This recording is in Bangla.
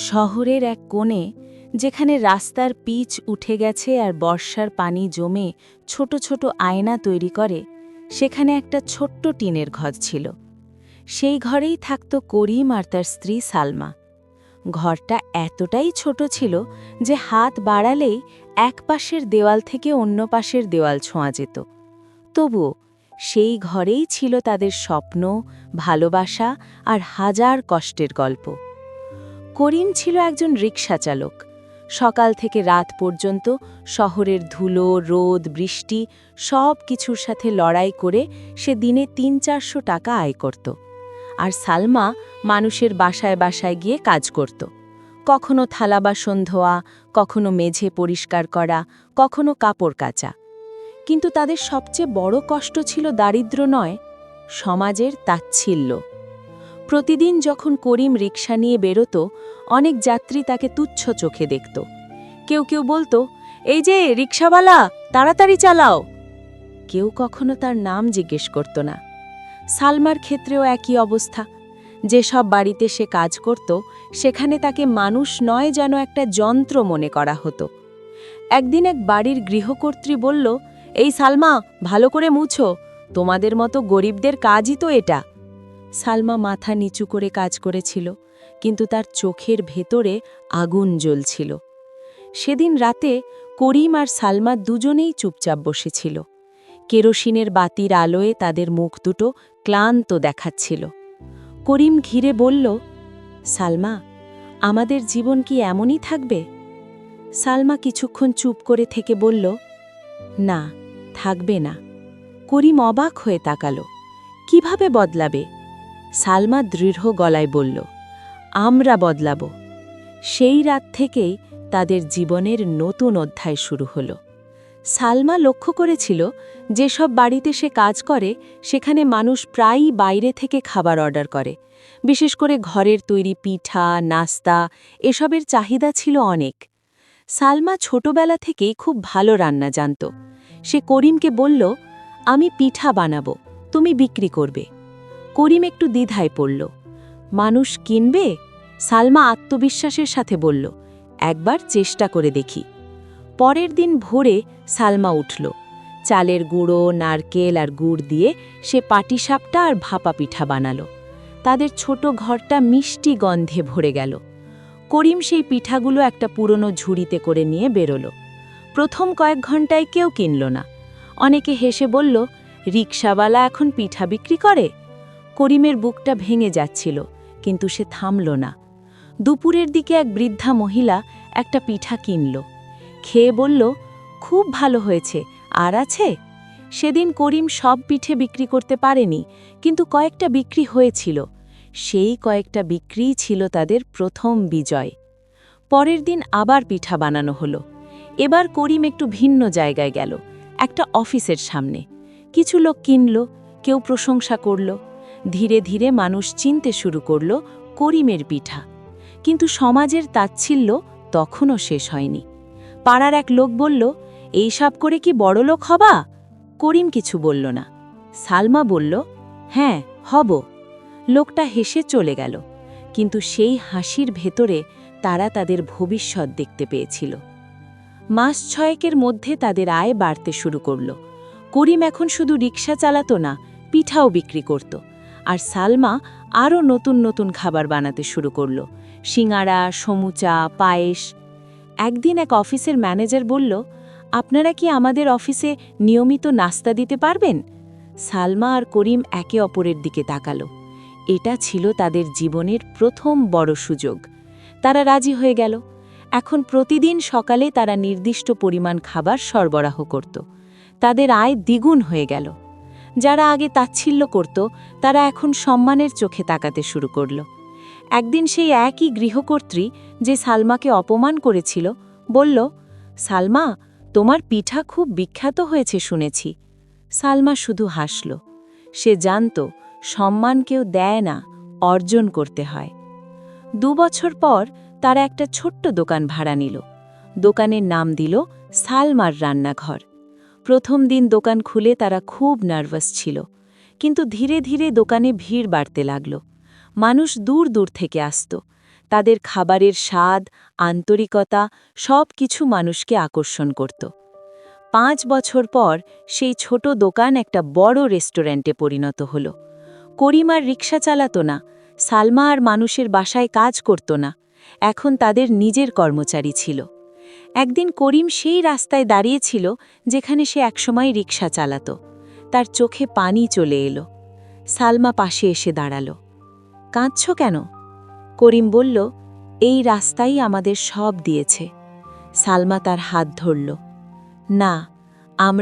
শহরের এক কোণে, যেখানে রাস্তার পিচ উঠে গেছে আর বর্ষার পানি জমে ছোট ছোট আয়না তৈরি করে, সেখানে একটা ছোট্ট টিনের ঘর ছিল। সেই ঘরেই থাকত করিম আর তার স্ত্রী সালমা। ঘরটা এতটাই ছোট ছিল যে হাত বাড়ালেই এক পাশের দেওয়াল থেকে অন্য পাশের দেওয়াল ছোঁয়া যেত। তবুও সেই ঘরেই ছিল তাদের স্বপ্ন, ভালোবাসা আর হাজার কষ্টের গল্প। করিম ছিল একজন রিকশা চালক। সকাল থেকে রাত পর্যন্ত শহরের ধুলো, রোদ, বৃষ্টি সব কিছুর সাথে লড়াই করে সে দিনে ৩-৪০০ টাকা আয় করত। আর সালমা মানুষের বাসায় বাসায় গিয়ে কাজ করত। কখনো থালা বাসন ধোয়া, কখনো মেঝে পরিষ্কার করা, কখনো কাপড় কাচা। কিন্তু তাদের সবচেয়ে বড় কষ্ট ছিল দারিদ্র্য নয়, সমাজের তাচ্ছিল্য। প্রতিদিন যখন করিম রিকশা নিয়ে বেরোত, অনেক যাত্রী তাকে তুচ্ছ চোখে দেখত। কেউ কেউ বলতো, এই যে রিকশাওয়ালা, তাড়াতাড়ি চালাও। কেউ কখনো তার নাম জিজ্ঞেস করত না। সালমার ক্ষেত্রেও একই অবস্থা। যেসব বাড়িতে সে কাজ করত, সেখানে তাকে মানুষ নয়, যেন একটা যন্ত্র মনে করা হতো। একদিন এক বাড়ির গৃহকর্ত্রী বলল, এই সালমা, ভালো করে মুছো, তোমাদের মতো গরিবদের কাজই তো এটা। সালমা মাথা নিচু করে কাজ করেছিল, কিন্তু তার চোখের ভেতরে আগুন জ্বলছিল। সেদিন রাতে করিম আর সালমা দুজনেই চুপচাপ বসেছিল। কেরোসিনের বাতির আলোয় তাদের মুখ দুটো ক্লান্ত দেখাচ্ছিল। করিম ঘিরে বলল, সালমা, আমাদের জীবন কি এমনই থাকবে? সালমা কিছুক্ষণ চুপ করে থেকে বলল, না, থাকবে না। করিম অবাক হয়ে তাকালো। কিভাবে বদলাবে? সালমা দৃঢ় গলায় বলল, আমরা বদলাব। সেই রাত থেকেই তাদের জীবনের নতুন অধ্যায় শুরু হলো। সালমা লক্ষ্য করেছিল, যেসব বাড়িতে সে কাজ করে সেখানে মানুষ প্রায়ই বাইরে থেকে খাবার অর্ডার করে। বিশেষ করে ঘরের তৈরি পিঠা, নাস্তা, এসবের চাহিদা ছিল অনেক। সালমা ছোটবেলা থেকেই খুব ভালো রান্না জানত। সে করিমকে বলল, আমি পিঠা বানাবো, তুমি বিক্রি করবে। করিম একটু দ্বিধায় পড়ল। মানুষ কিনবে? সালমা আত্মবিশ্বাসের সাথে বলল, একবার চেষ্টা করে দেখি। পরের দিন ভোরে সালমা উঠল। চালের গুঁড়ো, নারকেল আর গুড় দিয়ে সে পাটিসাপটা আর ভাপা পিঠা বানালো। তাদের ছোট ঘরটা মিষ্টি গন্ধে ভরে গেল। করিম সেই পিঠাগুলো একটা পুরনো ঝুড়িতে করে নিয়ে বেরোল। প্রথম কয়েক ঘন্টায় কেউ কিনল না। অনেকে হেসে বলল, রিকশাওয়ালা এখন পিঠা বিক্রি করে। করিমের বুকটা ভেঙে যাচ্ছিল, কিন্তু সে থামল না। দুপুরের দিকে এক বৃদ্ধা মহিলা একটা পিঠা কিনল। খেয়ে বলল, খুব ভালো হয়েছে, আর আছে? সেদিন করিম সব পিঠে বিক্রি করতে পারেনি, কিন্তু কয়েকটা বিক্রি হয়েছিল। সেই কয়েকটা বিক্রিই ছিল তাদের প্রথম বিজয়। পরের দিন আবার পিঠা বানানো হলো। এবার করিম একটু ভিন্ন জায়গায় গেল, একটা অফিসের সামনে। কিছু লোক কিনল, কেউ প্রশংসা করল। ধীরে ধীরে মানুষ চিনতে শুরু করল করিমের পিঠা। কিন্তু সমাজের তাচ্ছিল্য তখনও শেষ হয়নি। পাড়ার এক লোক বলল, এইসব করে কি বড়লোক হবা? করিম কিছু বলল না। সালমা বলল, হ্যাঁ, হব। লোকটা হেসে চলে গেল, কিন্তু সেই হাসির ভেতরে তারা তাদের ভবিষ্যৎ দেখতে পেয়েছিল। মাস 6 মধ্যে তাদের আয় বাড়তে শুরু করল। করিম এখন শুধু রিকশা চালাত না, পিঠাও বিক্রি করত। আর সালমা আরও নতুন নতুন খাবার বানাতে শুরু করল, সিঙাড়া, সমুচা, পায়েস। একদিন এক অফিসের ম্যানেজার বলল, আপনারা কি আমাদের অফিসে নিয়মিত নাস্তা দিতে পারবেন? সালমা আর করিম একে অপরের দিকে তাকালো। এটা ছিল তাদের জীবনের প্রথম বড় সুযোগ। তারা রাজি হয়ে গেল। এখন প্রতিদিন সকালে তারা নির্দিষ্ট পরিমাণ খাবার সরবরাহ করত। তাদের আয় দ্বিগুণ হয়ে গেল। যারা আগে তাচ্ছিল্য করত, তারা এখন সম্মানের চোখে তাকাতে শুরু করল। একদিন সেই একই গৃহকর্ত্রী, যে সালমাকে অপমান করেছিল, বলল, সালমা, তোমার পিঠা খুব বিখ্যাত হয়েছে শুনেছি। সালমা শুধু হাসল। সে জানত, সম্মান কেউ দেয় না, অর্জন করতে হয়। 2 বছর পর তারা একটা ছোট্ট দোকান ভাড়া নিল। দোকানের নাম দিল সালমার রান্নাঘর। প্রথম দিন দোকান খুলে তারা খুব নার্ভাস ছিল, কিন্তু ধীরে ধীরে দোকানে ভিড় বাড়তে লাগল। মানুষ দূর দূর থেকে আসত। তাদের খাবারের স্বাদ, আন্তরিকতা সব কিছু মানুষকে আকর্ষণ করত। 5 বছর পর সেই ছোট দোকান একটা বড় রেস্টুরেন্টে পরিণত হল। করিম আর রিকশা চালাতো না, সালমা আর মানুষের বাসায় কাজ করত না, এখন তাদের নিজের কর্মচারী ছিল। একদিন করিম সেই রাস্তায় দাঁড়িয়েছিল যেখানে সে একসময় রিকশা চালাত। তার চোখে পানি চলে এলো। সালমা পাশে এসে দাঁড়াল। কাঁদছ কেন? করিম বলল, এই রাস্তাই আমাদের সব দিয়েছে। সালমা তার হাত ধরল। না, আমরা